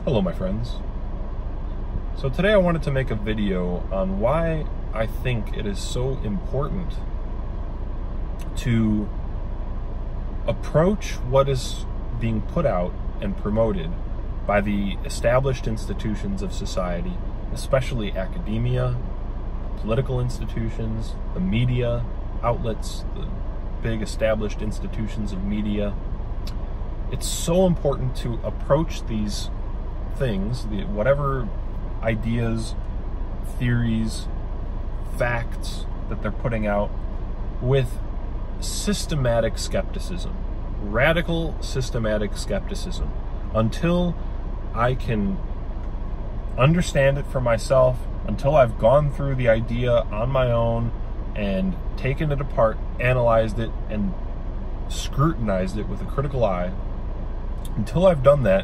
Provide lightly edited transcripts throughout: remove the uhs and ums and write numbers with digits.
Hello my friends. So today I wanted to make a video on why I think it is so important to approach what is being put out and promoted by the established institutions of society, especially academia, political institutions, the media outlets, the big established institutions of media. It's so important to approach these things, whatever ideas, theories, facts that they're putting out, with systematic skepticism, radical systematic skepticism, until I can understand it for myself, until I've gone through the idea on my own and taken it apart, analyzed it, and scrutinized it with a critical eye. Until I've done that,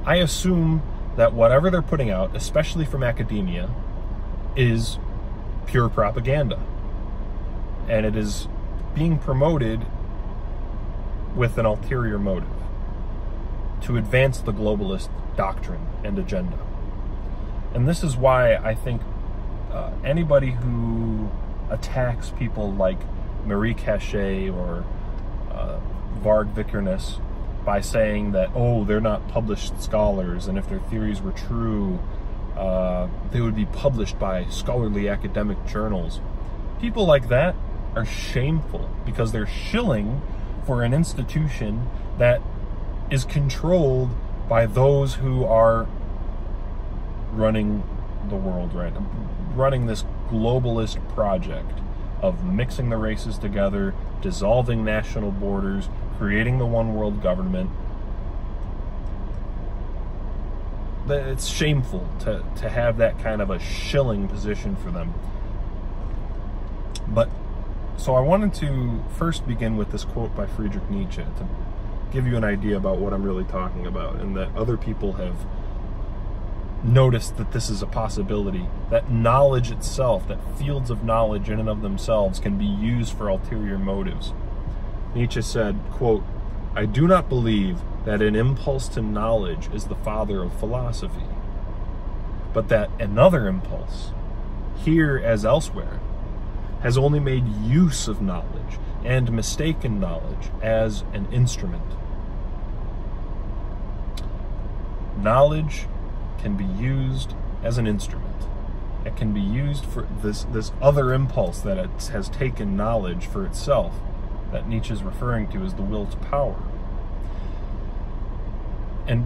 I assume that whatever they're putting out, especially from academia, is pure propaganda. And it is being promoted with an ulterior motive to advance the globalist doctrine and agenda. And this is why I think anybody who attacks people like Marie Cachet or Varg Vikernes by saying that, oh, they're not published scholars, and if their theories were true, they would be published by scholarly academic journals. People like that are shameful because they're shilling for an institution that is controlled by those who are running the world right now, running this globalist project of mixing the races together, dissolving national borders, creating the one world government. It's shameful to have that kind of a shilling position for them. But so I wanted to first begin with this quote by Friedrich Nietzsche to give you an idea about what I'm really talking about, and that other people have noticed that this is a possibility, that knowledge itself, that fields of knowledge in and of themselves can be used for ulterior motives. Nietzsche said, quote, "I do not believe that an impulse to knowledge is the father of philosophy, but that another impulse, here as elsewhere, has only made use of knowledge and mistaken knowledge as an instrument." Knowledge can be used as an instrument. It can be used for this other impulse that it has taken knowledge for itself, that Nietzsche is referring to as the will to power. And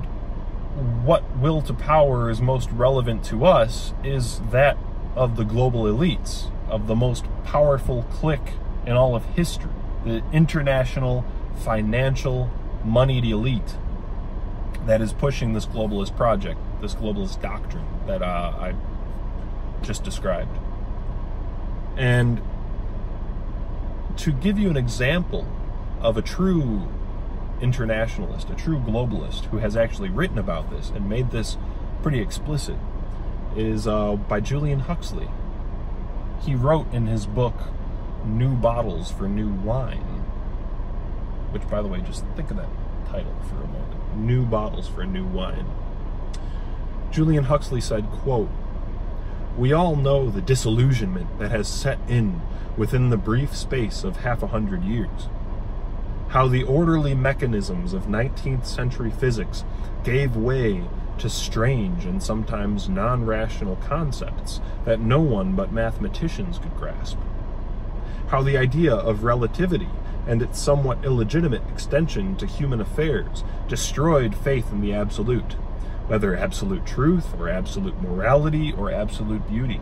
what will to power is most relevant to us is that of the global elites, of the most powerful clique in all of history, the international, financial, moneyed elite that is pushing this globalist project, this globalist doctrine that I just described. And to give you an example of a true internationalist, a true globalist who has actually written about this and made this pretty explicit, is by Julian Huxley. He wrote in his book, New Bottles for New Wine, which, by the way, just think of that title for a moment. New Bottles for New Wine. Julian Huxley said, quote, "We all know the disillusionment that has set in within the brief space of 100 years. How the orderly mechanisms of 19th century physics gave way to strange and sometimes non-rational concepts that no one but mathematicians could grasp. How the idea of relativity and its somewhat illegitimate extension to human affairs destroyed faith in the absolute, whether absolute truth or absolute morality or absolute beauty.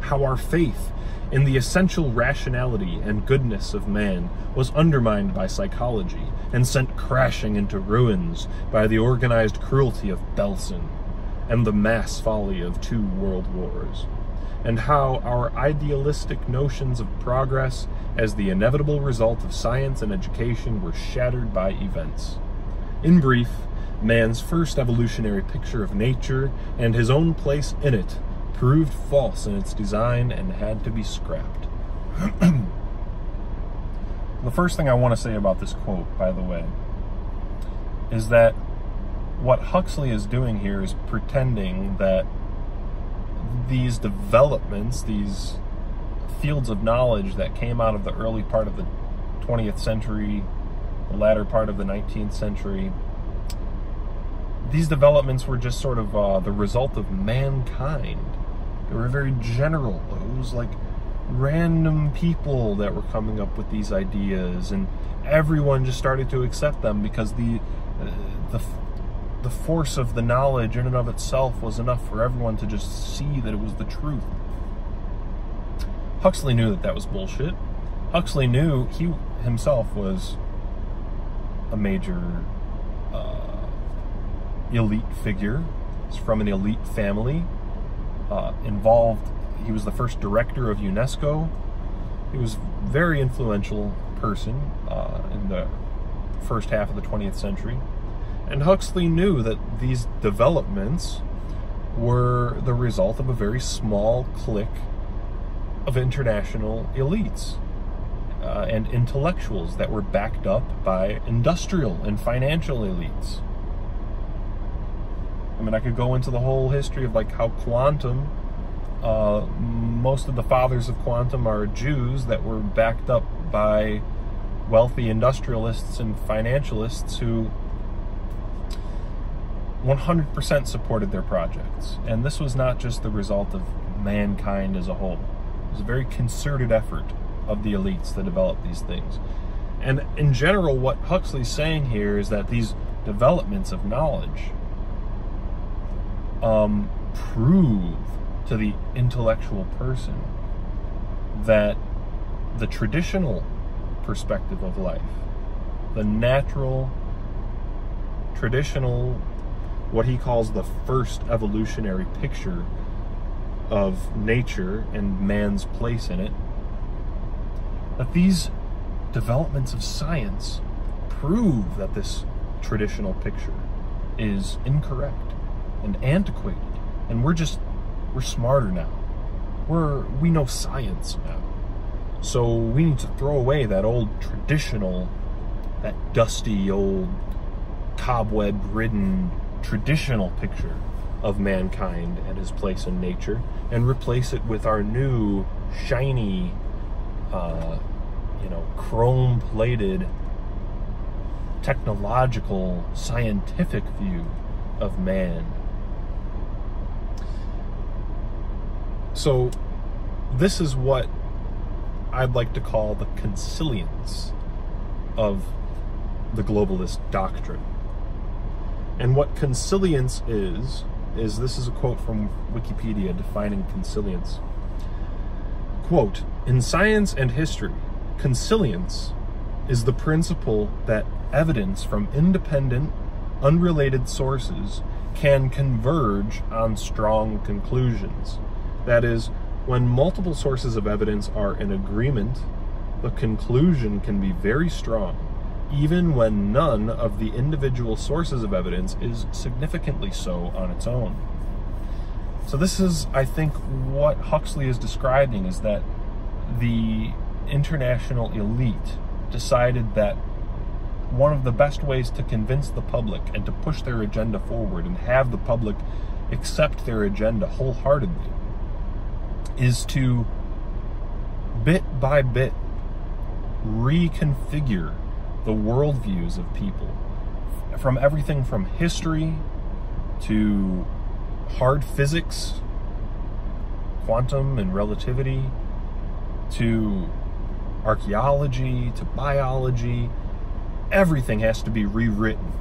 How our faith in the essential rationality and goodness of man was undermined by psychology and sent crashing into ruins by the organized cruelty of Belsen and the mass folly of 2 world wars. And how our idealistic notions of progress as the inevitable result of science and education were shattered by events. In brief, man's first evolutionary picture of nature and his own place in it proved false in its design and had to be scrapped." The first thing I want to say about this quote, by the way, is that what Huxley is doing here is pretending that these developments, these fields of knowledge that came out of the early part of the 20th century, the latter part of the 19th century, these developments were just sort of the result of mankind. They were very general. It was like random people that were coming up with these ideas, and everyone just started to accept them because the force of the knowledge in and of itself was enough for everyone to just see that it was the truth. Huxley knew that that was bullshit. Huxley knew he himself was a major elite figure. He's from an elite family, involved. He was the first director of UNESCO. He was a very influential person in the first half of the 20th century. And Huxley knew that these developments were the result of a very small clique of international elites and intellectuals that were backed up by industrial and financial elites. I mean, I could go into the whole history of like how quantum, most of the fathers of quantum are Jews that were backed up by wealthy industrialists and financialists who 100% supported their projects. And this was not just the result of mankind as a whole. It was a very concerted effort of the elites that developed these things. And in general, what Huxley's saying here is that these developments of knowledge prove to the intellectual person that the traditional perspective of life, the natural, traditional, what he calls the first evolutionary picture of nature and man's place in it, that these developments of science prove that this traditional picture is incorrect and antiquated, and we're smarter now. We know science now. So we need to throw away that old traditional, that dusty old cobweb-ridden traditional picture of mankind and his place in nature, and replace it with our new shiny, chrome-plated, technological, scientific view of man. So this is what I'd like to call the consilience of the globalist doctrine. And what consilience is this is a quote from Wikipedia defining consilience. Quote, "In science and history, consilience is the principle that evidence from independent, unrelated sources can converge on strong conclusions. That is, when multiple sources of evidence are in agreement, the conclusion can be very strong, even when none of the individual sources of evidence is significantly so on its own." So this is, I think, what Huxley is describing, is that the international elite decided that one of the best ways to convince the public and to push their agenda forward and have the public accept their agenda wholeheartedly is to, bit by bit, reconfigure the worldviews of people, from everything from history to hard physics, quantum and relativity, to archaeology, to biology. Everything has to be rewritten.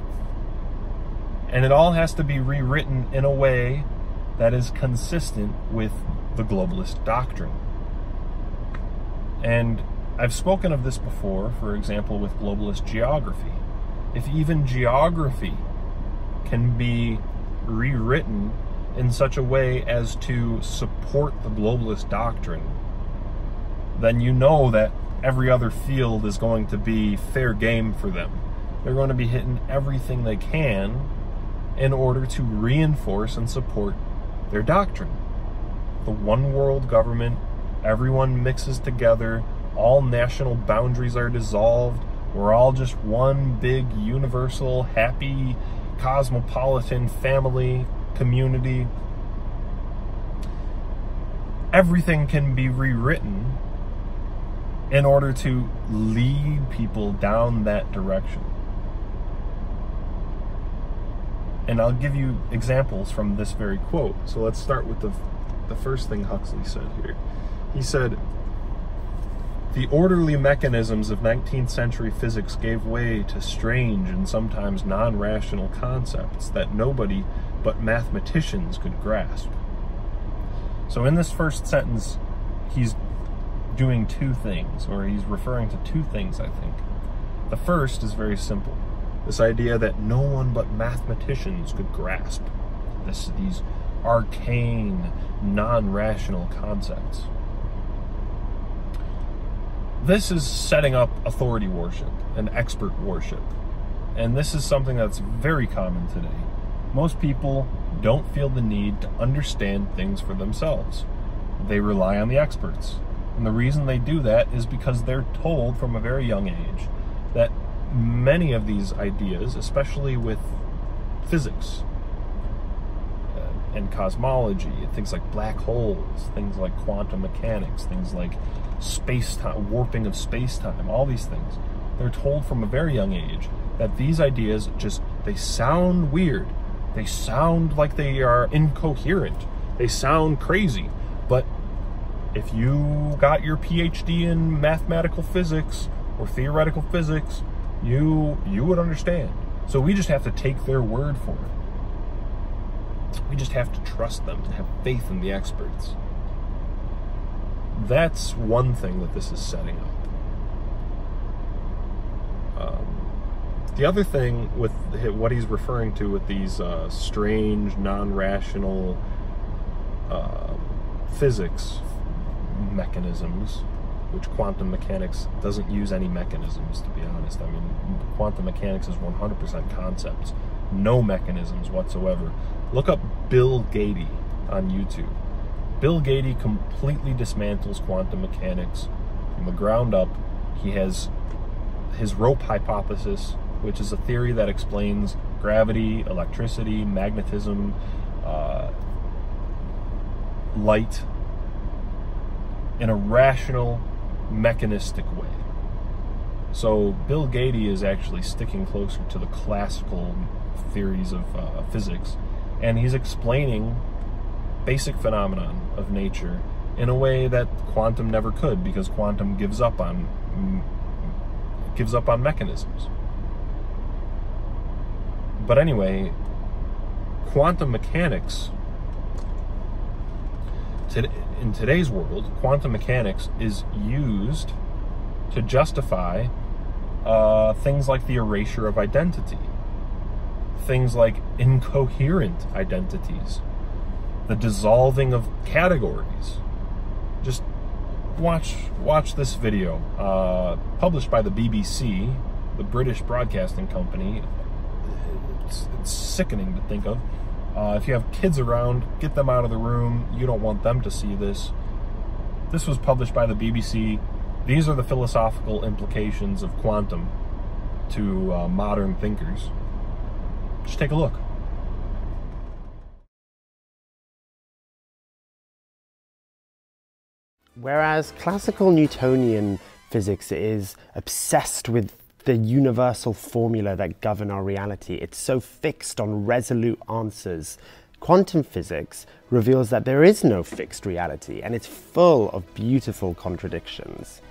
And it all has to be rewritten in a way that is consistent with the globalist doctrine. And I've spoken of this before, for example, with globalist geography. If even geography can be rewritten in such a way as to support the globalist doctrine, then you know that every other field is going to be fair game for them. They're going to be hitting everything they can in order to reinforce and support their doctrine. The one world government, everyone mixes together, all national boundaries are dissolved, we're all just one big universal happy cosmopolitan, family, community. Everything can be rewritten in order to lead people down that direction. And I'll give you examples from this very quote. So let's start with the first thing Huxley said here. He said, "The orderly mechanisms of 19th century physics gave way to strange and sometimes non-rational concepts that nobody but mathematicians could grasp." So in this first sentence, he's doing two things, or he's referring to two things, I think. The first is very simple. This idea that no one but mathematicians could grasp these arcane, non-rational concepts. This is setting up authority worship and expert worship. And this is something that's very common today. Most people don't feel the need to understand things for themselves. They rely on the experts. And the reason they do that is because they're told from a very young age that many of these ideas, especially with physics and cosmology, things like black holes, things like quantum mechanics, things like space-time, warping of space-time, all these things, they're told from a very young age that these ideas they sound weird. They sound like they are incoherent. They sound crazy. But if you got your PhD in mathematical physics or theoretical physics, you would understand. So we just have to take their word for it. We just have to trust them and have faith in the experts. That's one thing that this is setting up. The other thing with what he's referring to with these strange, non-rational physics mechanisms, which quantum mechanics doesn't use any mechanisms, to be honest. I mean, quantum mechanics is 100% concepts, no mechanisms whatsoever. Look up Bill Gates on YouTube. Bill Gates completely dismantles quantum mechanics from the ground up. He has his rope hypothesis, which is a theory that explains gravity, electricity, magnetism, light in a rational, mechanistic way. So Bill Gates is actually sticking closer to the classical theories of physics, and he's explaining basic phenomenon of nature in a way that quantum never could, because quantum gives up on mechanisms. But anyway, quantum mechanics, in today's world, quantum mechanics is used to justify things like the erasure of identity, things like incoherent identities, the dissolving of categories. Just watch this video, published by the BBC, the British Broadcasting Company. It's sickening to think of. If you have kids around, get them out of the room. You don't want them to see this. This was published by the BBC. These are the philosophical implications of quantum to modern thinkers. Just take a look. Whereas classical Newtonian physics is obsessed with the universal formula that govern our reality, it's so fixed on resolute answers, quantum physics reveals that there is no fixed reality, and it's full of beautiful contradictions.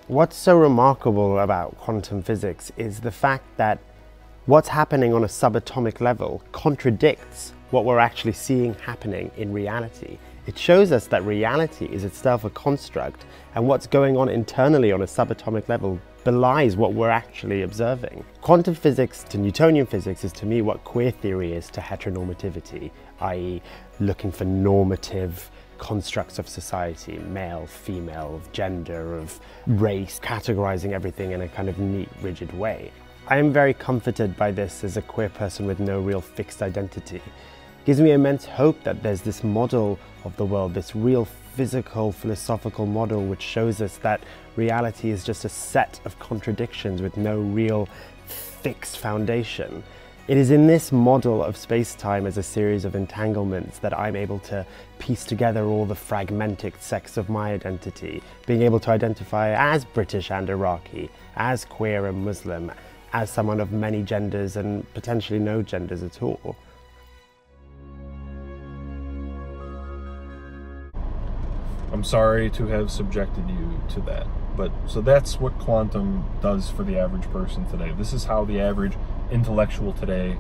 What's so remarkable about quantum physics is the fact that what's happening on a subatomic level contradicts what we're actually seeing happening in reality. It shows us that reality is itself a construct, and what's going on internally on a subatomic level belies what we're actually observing. Quantum physics to Newtonian physics is to me what queer theory is to heteronormativity, i.e. looking for normative constructs of society, male, female, of gender, of race, categorizing everything in a kind of neat, rigid way. I am very comforted by this as a queer person with no real fixed identity. It gives me immense hope that there's this model of the world, this real physical, philosophical model which shows us that reality is just a set of contradictions with no real fixed foundation. It is in this model of space-time as a series of entanglements that I'm able to piece together all the fragmented sects of my identity, being able to identify as British and Iraqi, as queer and Muslim, as someone of many genders and potentially no genders at all. I'm sorry to have subjected you to that, but so that's what quantum does for the average person today. This is how the average intellectual today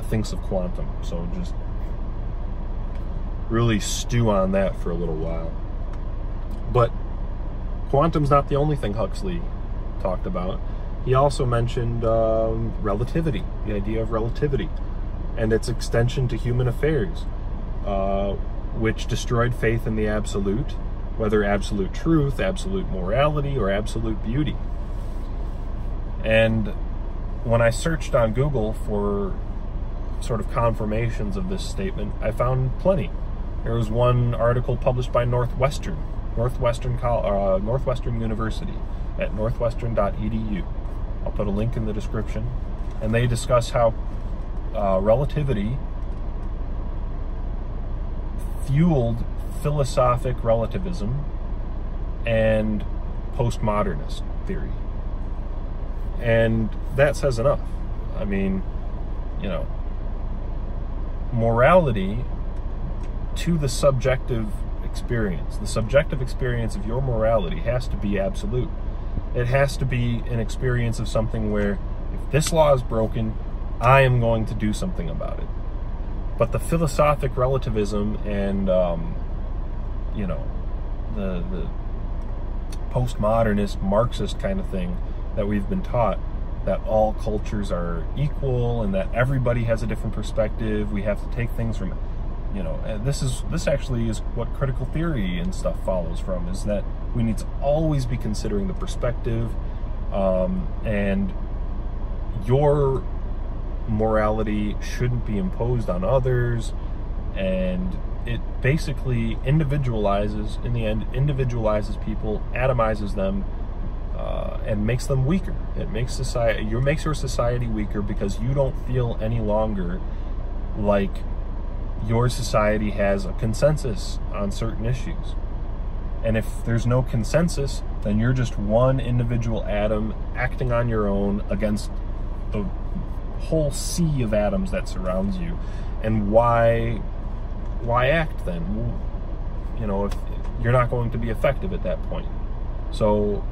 thinks of quantum. So just really stew on that for a little while. But quantum's not the only thing Huxley talked about. He also mentioned relativity, the idea of relativity, and its extension to human affairs, which destroyed faith in the absolute, whether absolute truth, absolute morality, or absolute beauty. And when I searched on Google for sort of confirmations of this statement, I found plenty. There was one article published by Northwestern University at northwestern.edu. I'll put a link in the description. And they discuss how relativity fueled philosophic relativism and postmodernist theory. And that says enough. I mean, you know, morality to the subjective experience. The subjective experience of your morality has to be absolute. It has to be an experience of something where if this law is broken, I am going to do something about it. But the philosophic relativism and, you know, the postmodernist, Marxist kind of thing that we've been taught, that all cultures are equal and that everybody has a different perspective. We have to take things from, you know, and this actually is what critical theory and stuff follows from, is that we need to always be considering the perspective, and your morality shouldn't be imposed on others, and it basically individualizes, in the end, individualizes people, atomizes them, and makes them weaker. It makes your society weaker because you don't feel any longer like your society has a consensus on certain issues. And if there's no consensus, then you're just one individual atom acting on your own against the whole sea of atoms that surrounds you. And why act then? You know, if you're not going to be effective at that point. So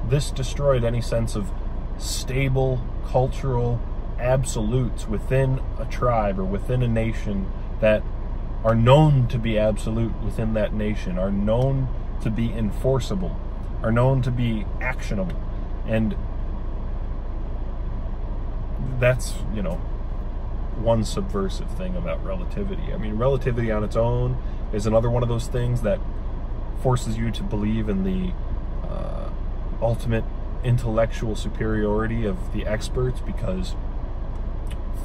this destroyed any sense of stable cultural absolutes within a tribe or within a nation that are known to be absolute within that nation, are known to be enforceable, are known to be actionable. And that's, you know, one subversive thing about relativity. I mean, relativity on its own is another one of those things that forces you to believe in the ultimate intellectual superiority of the experts, because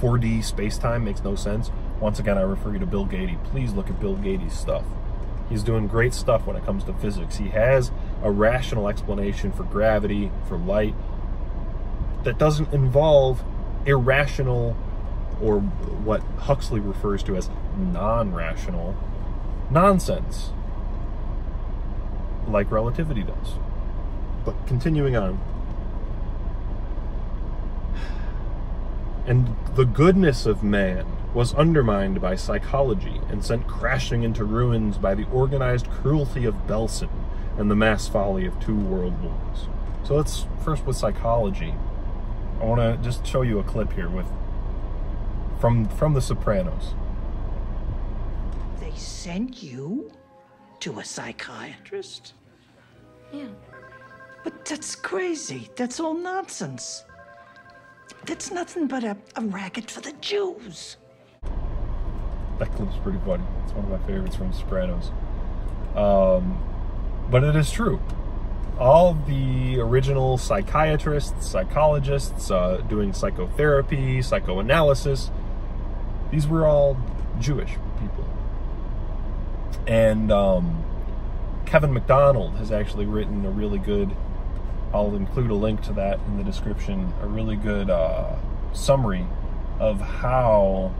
4D space-time makes no sense. Once again, I refer you to Bill Gates. Please look at Bill Gates' stuff. He's doing great stuff when it comes to physics. He has a rational explanation for gravity, for light, that doesn't involve irrational, or what Huxley refers to as non-rational nonsense, like relativity does. But continuing on. And the goodness of man was undermined by psychology and sent crashing into ruins by the organized cruelty of Belsen and the mass folly of 2 world wars. So let's first with psychology. I want to just show you a clip here from The Sopranos. They sent you to a psychiatrist? Yeah. But that's crazy. That's all nonsense. That's nothing but a racket for the Jews. That clip's pretty funny. It's one of my favorites from Sopranos. But it is true. All the original psychiatrists, psychologists, doing psychotherapy, psychoanalysis, these were all Jewish people. And Kevin MacDonald has actually written a really good, I'll include a link to that in the description, a really good summary of how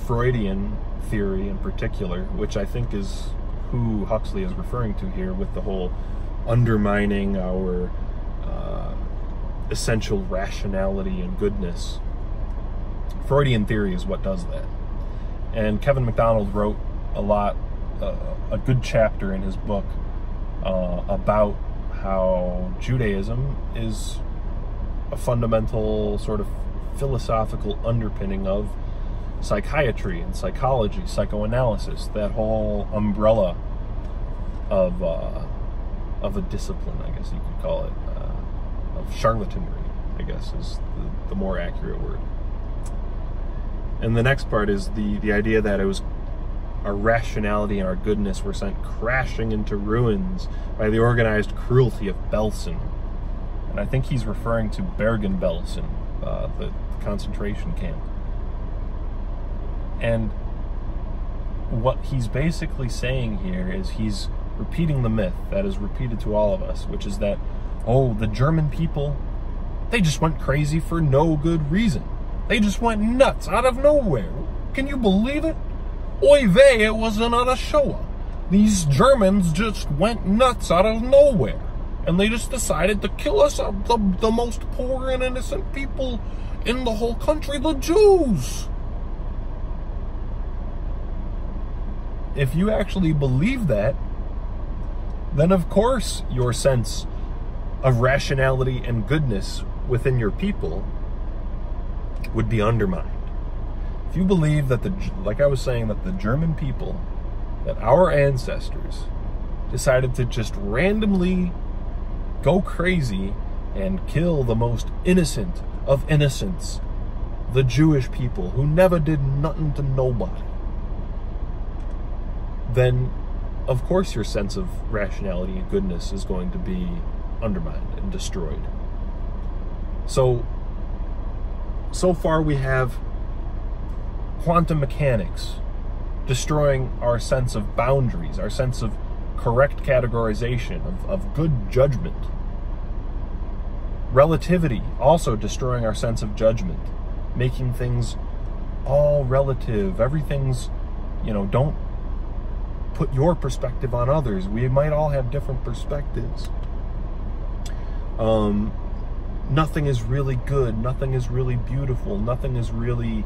Freudian theory in particular, which I think is who Huxley is referring to here with the whole undermining our essential rationality and goodness. Freudian theory is what does that. And Kevin MacDonald wrote a good chapter in his book about how Judaism is a fundamental sort of philosophical underpinning of psychiatry and psychology, psychoanalysis, that whole umbrella of a discipline, I guess you could call it, of charlatanry, I guess is the more accurate word. And the next part is the idea that it was our rationality and our goodness were sent crashing into ruins by the organized cruelty of Belsen. And I think he's referring to Bergen-Belsen, the concentration camp. And what he's basically saying here is he's repeating the myth that is repeated to all of us, which is that, oh, the German people, they just went crazy for no good reason. They just went nuts out of nowhere. Can you believe it? Oy vey, it was another Shoah. These Germans just went nuts out of nowhere. And they just decided to kill us, the most poor and innocent people in the whole country, the Jews. If you actually believe that, then of course your sense of rationality and goodness within your people would be undermined. If you believe that like I was saying, that the German people, that our ancestors decided to just randomly go crazy and kill the most innocent of innocents, the Jewish people who never did nothing to nobody, then of course your sense of rationality and goodness is going to be undermined and destroyed. So far we have quantum mechanics destroying our sense of boundaries, our sense of correct categorization, of good judgment. Relativity also destroying our sense of judgment, making things all relative. Everything's, don't put your perspective on others. We might all have different perspectives. Nothing is really good. Nothing is really beautiful. Nothing is really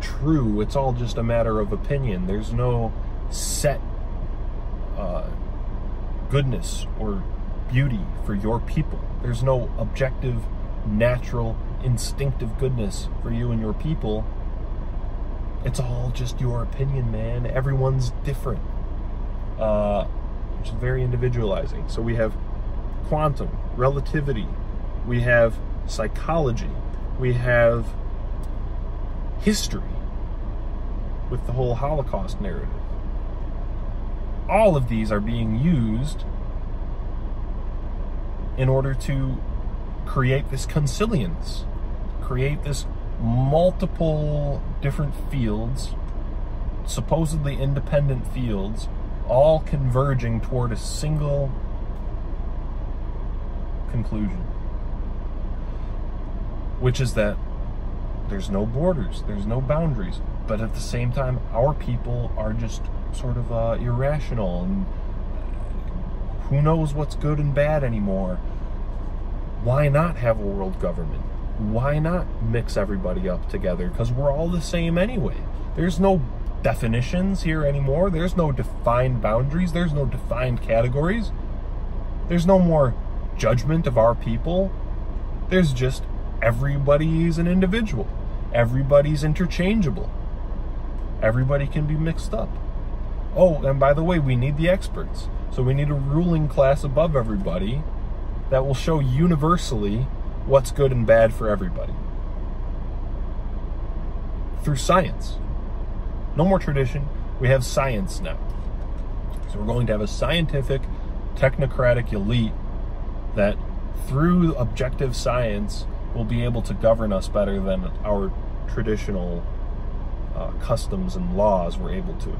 true. It's all just a matter of opinion. There's no set goodness or beauty for your people. There's no objective, natural, instinctive goodness for you and your people. It's all just your opinion, man. Everyone's different, which is very individualizing. So we have quantum, relativity, we have psychology, we have history with the whole Holocaust narrative. All of these are being used in order to create this consilience, create this multiple different fields, supposedly independent fields, all converging toward a single conclusion, which is that there's no borders, there's no boundaries, but at the same time our people are just sort of irrational, and who knows what's good and bad anymore. Why not have a world government? Why not mix everybody up together? Because we're all the same anyway. There's no definitions here anymore. There's no defined boundaries. There's no defined categories. There's no more judgment of our people. There's just everybody's an individual. Everybody's interchangeable. Everybody can be mixed up. Oh, and by the way, we need the experts. So we need a ruling class above everybody that will show universally what's good and bad for everybody. Through science. No more tradition. We have science now. So we're going to have a scientific, technocratic elite that through objective science will be able to govern us better than our traditional customs and laws were able to.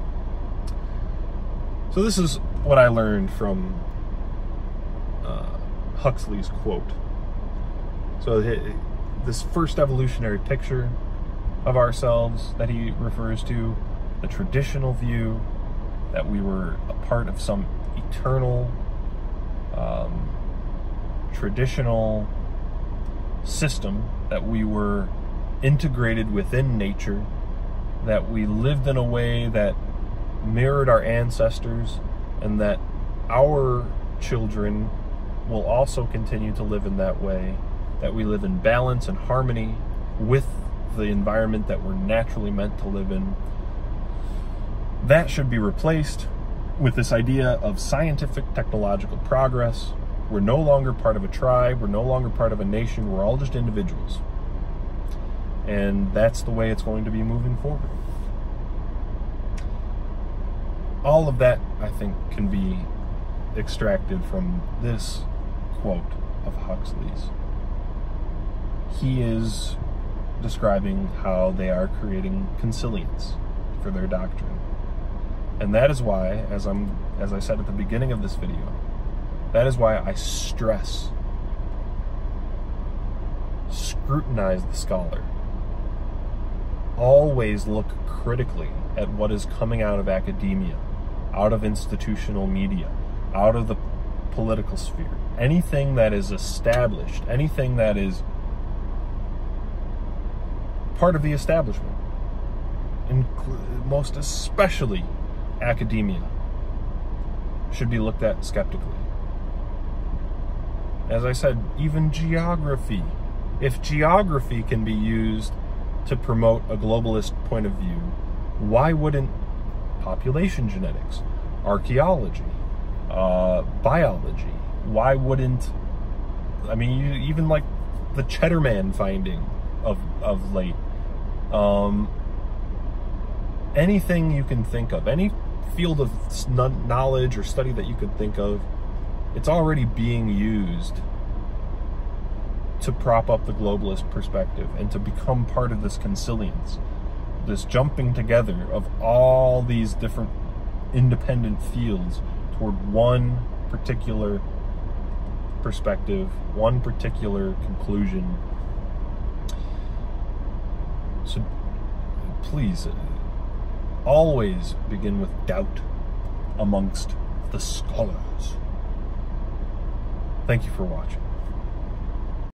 So this is what I learned from Huxley's quote. So this first evolutionary picture of ourselves that he refers to, the traditional view that we were a part of some eternal, traditional system, that we were integrated within nature, that we lived in a way that mirrored our ancestors, and that our children will also continue to live in that way, that we live in balance and harmony with the environment that we're naturally meant to live in. That should be replaced with this idea of scientific technological progress. We're no longer part of a tribe, we're no longer part of a nation, we're all just individuals. And that's the way it's going to be moving forward. All of that, I think, can be extracted from this quote of Huxley's. He is describing how they are creating consilience for their doctrine. And that is why, as I said at the beginning of this video, that is why I stress, scrutinize the scholar. Always look critically at what is coming out of academia, out of institutional media, out of the political sphere. Anything that is established, anything that is part of the establishment, most especially academia, should be looked at skeptically. As I said, even geography. If geography can be used to promote a globalist point of view, why wouldn't population genetics, archaeology, biology, why wouldn't, I mean, even like the Cheddarman finding of late, anything you can think of, any field of knowledge or study that you could think of, it's already being used to prop up the globalist perspective and to become part of this consilience, this jumping together of all these different independent fields toward one particular perspective, one particular conclusion. So please, always begin with doubt amongst the scholars. Thank you for watching.